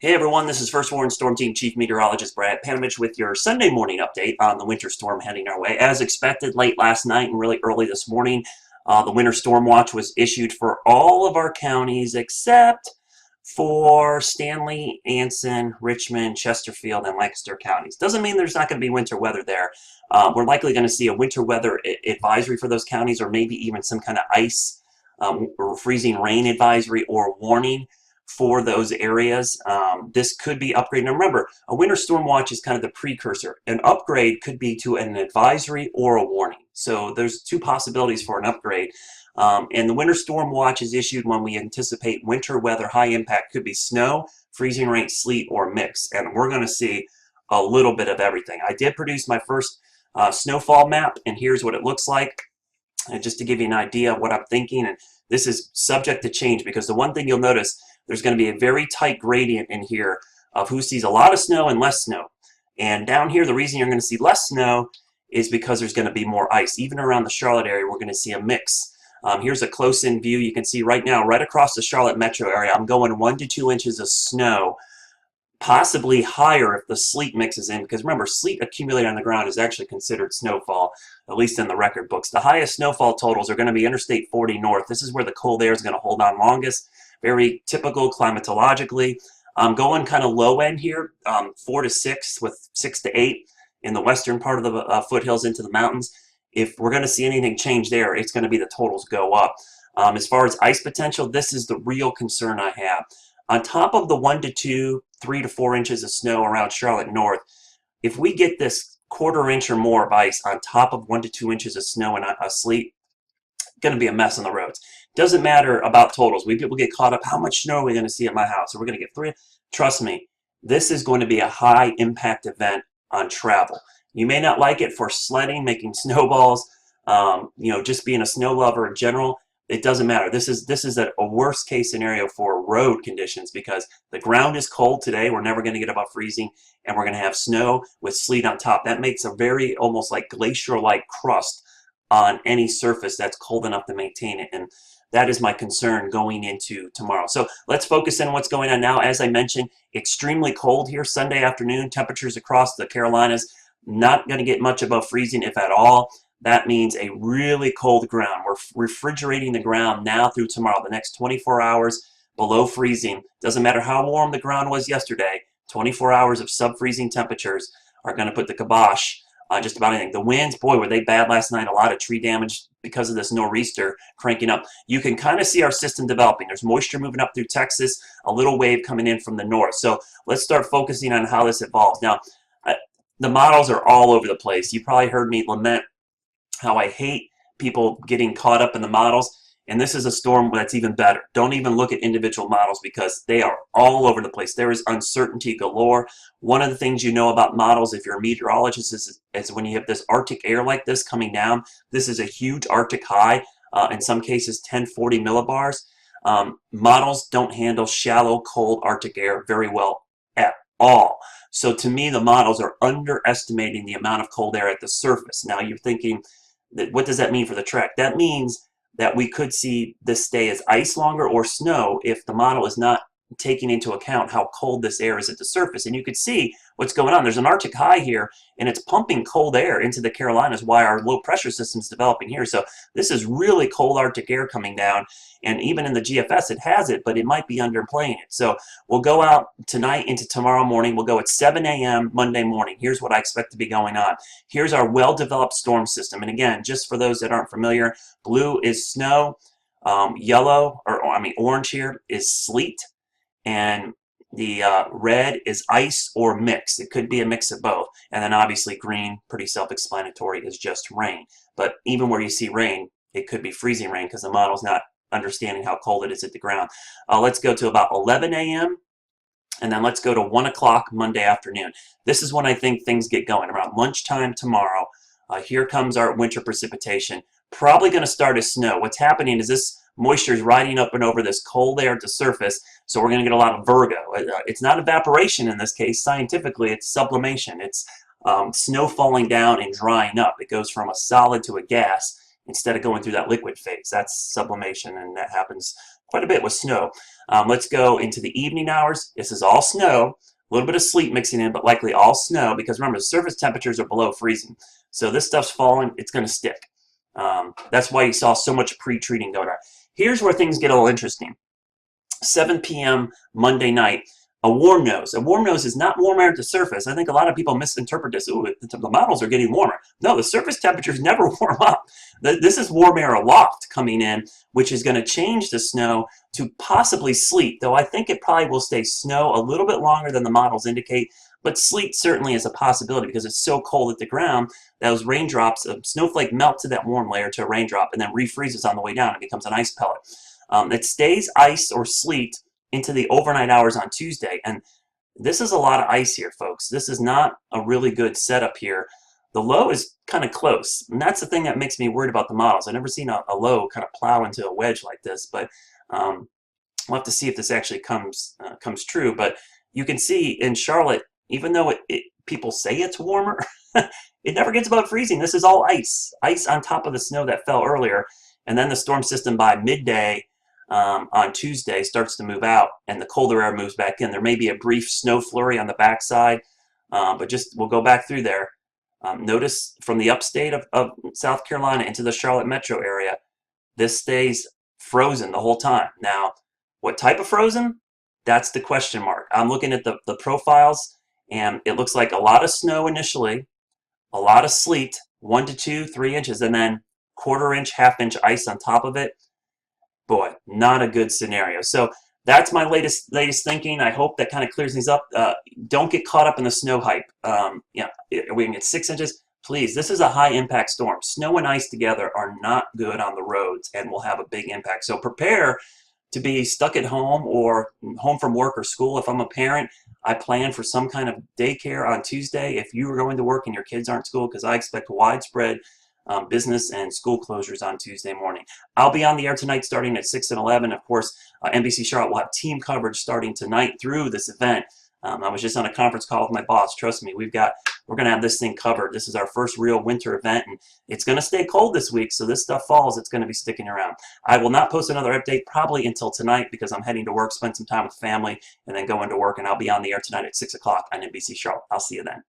Hey everyone, this is First Warn Storm Team Chief Meteorologist Brad Panovich with your Sunday morning update on the winter storm heading our way. As expected, late last night and really early this morning, the winter storm watch was issued for all of our counties except for Stanley, Anson, Richmond, Chesterfield, and Lancaster counties. Doesn't mean there's not going to be winter weather there. We're likely going to see a winter weather advisory for those counties, or maybe even some kind of ice or freezing rain advisory or warning for those areas. This could be upgraded. Now remember, a winter storm watch is kind of the precursor. An upgrade could be to an advisory or a warning. So there's two possibilities for an upgrade. And the winter storm watch is issued when we anticipate winter weather high impact. Could be snow, freezing rain, sleet, or mix. And we're going to see a little bit of everything. I did produce my first snowfall map, and here's what it looks like. And just to give you an idea of what I'm thinking, and this is subject to change because the one thing you'll notice, there's going to be a very tight gradient in here of who sees a lot of snow and less snow. And down here, the reason you're going to see less snow is because there's going to be more ice. Even around the Charlotte area, we're going to see a mix. Here's a close-in view. You can see right now, right across the Charlotte metro area, I'm going 1 to 2 inches of snow, possibly higher if the sleet mixes in, because remember, sleet accumulated on the ground is actually considered snowfall, at least in the record books. The highest snowfall totals are going to be Interstate 40 north. This is where the cold air is going to hold on longest. Very typical climatologically. I'm going kind of low end here, 4 to 6 with 6 to 8 in the western part of the foothills into the mountains. If we're going to see anything change there, it's going to be the totals go up. As far as ice potential, this is the real concern I have. On top of the 1 to 2, 3 to 4 inches of snow around Charlotte North, if we get this quarter inch or more of ice on top of 1 to 2 inches of snow and sleet, going to be a mess on the roads. Doesn't matter about totals. We people get caught up. How much snow are we going to see at my house? Are we going to get 3? Trust me, this is going to be a high impact event on travel. You may not like it for sledding, making snowballs, just being a snow lover in general. It doesn't matter. This is a worst case scenario for road conditions because the ground is cold today. We're never going to get above freezing, and we're going to have snow with sleet on top. That makes a very almost like glacier-like crust on any surface that's cold enough to maintain it. And that is my concern going into tomorrow. So let's focus on what's going on now. As I mentioned, extremely cold here Sunday afternoon. Temperatures across the Carolinas not going to get much above freezing, if at all. That means a really cold ground. We're refrigerating the ground now through tomorrow. The next 24 hours below freezing. Doesn't matter how warm the ground was yesterday. 24 hours of sub-freezing temperatures are going to put the kibosh just about anything. The winds, boy, were they bad last night. A lot of tree damage because of this nor'easter cranking up. You can kind of see our system developing. There's moisture moving up through Texas, a little wave coming in from the north. So let's start focusing on how this evolves. Now, the models are all over the place. You probably heard me lament how I hate people getting caught up in the models. And this is a storm that's even better. Don't even look at individual models because they are all over the place. There is uncertainty galore. One of the things you know about models, if you're a meteorologist, is when you have this Arctic air like this coming down. This is a huge Arctic high, in some cases 1040 millibars. Models don't handle shallow, cold Arctic air very well at all. So to me, the models are underestimating the amount of cold air at the surface. Now you're thinking, what does that mean for the track? That means that we could see this stay as ice longer or snow if the model is not taking into account how cold this air is at the surface. And you could see what's going on. There's an Arctic high here, and it's pumping cold air into the Carolinas while our low pressure system's developing here. So this is really cold Arctic air coming down. And even in the GFS, it has it, but it might be underplaying it. So we'll go out tonight into tomorrow morning. We'll go at 7 a.m. Monday morning. Here's what I expect to be going on. Here's our well-developed storm system. And again, just for those that aren't familiar, blue is snow, orange here is sleet, and the red is ice or mix. It could be a mix of both. And then obviously green, pretty self-explanatory, is just rain. But even where you see rain, it could be freezing rain because the model's not understanding how cold it is at the ground. Let's go to about 11 a.m. and then let's go to 1 o'clock Monday afternoon. This is when I think things get going. Around lunchtime tomorrow, here comes our winter precipitation. Probably going to start as snow. What's happening is this moisture is riding up and over this cold air at the surface, so we're going to get a lot of virgo. It's not evaporation in this case. Scientifically, it's sublimation. It's snow falling down and drying up. It goes from a solid to a gas instead of going through that liquid phase. That's sublimation, and that happens quite a bit with snow. Let's go into the evening hours. This is all snow, a little bit of sleet mixing in, but likely all snow because remember, the surface temperatures are below freezing. So this stuff's falling, it's going to stick. That's why you saw so much pre-treating going on. Here's where things get a little interesting. 7 p.m. Monday night, a warm nose. A warm nose is not warm air at the surface. I think a lot of people misinterpret this. Ooh, the models are getting warmer. No, the surface temperatures never warm up. This is warm air aloft coming in, which is going to change the snow to possibly sleet, though I think it probably will stay snow a little bit longer than the models indicate. But sleet certainly is a possibility because it's so cold at the ground that those raindrops, a snowflake melts to that warm layer to a raindrop and then refreezes on the way down and becomes an ice pellet. It stays ice or sleet into the overnight hours on Tuesday. And this is a lot of ice here, folks. This is not a really good setup here. The low is kind of close. And that's the thing that makes me worried about the models. I've never seen a low kind of plow into a wedge like this, but we'll have to see if this actually comes true. But you can see in Charlotte, even though people say it's warmer, it never gets above freezing. This is all ice on top of the snow that fell earlier. And then the storm system by midday on Tuesday starts to move out and the colder air moves back in. There may be a brief snow flurry on the backside, but we'll go back through there. Notice from the upstate of South Carolina into the Charlotte metro area, this stays frozen the whole time. Now, what type of frozen? That's the question mark. I'm looking at the profiles, and it looks like a lot of snow initially, a lot of sleet, 1 to 2, 3 inches, and then quarter-inch, half-inch ice on top of it. Boy, not a good scenario. So that's my latest thinking. I hope that kind of clears things up. Don't get caught up in the snow hype. Yeah, we can get 6 inches. Please, this is a high-impact storm. Snow and ice together are not good on the roads and will have a big impact. So prepare to be stuck at home or home from work or school. If I'm a parent, I plan for some kind of daycare on Tuesday if you are going to work and your kids aren't in school, because I expect widespread business and school closures on Tuesday morning. I'll be on the air tonight starting at 6 and 11. Of course, NBC Charlotte will have team coverage starting tonight through this event. I was just on a conference call with my boss. Trust me, we're going to have this thing covered. This is our first real winter event, and it's going to stay cold this week, so this stuff falls. It's going to be sticking around. I will not post another update probably until tonight because I'm heading to work, spend some time with family, and then go into work, and I'll be on the air tonight at 6 o'clock on NBC Charlotte. I'll see you then.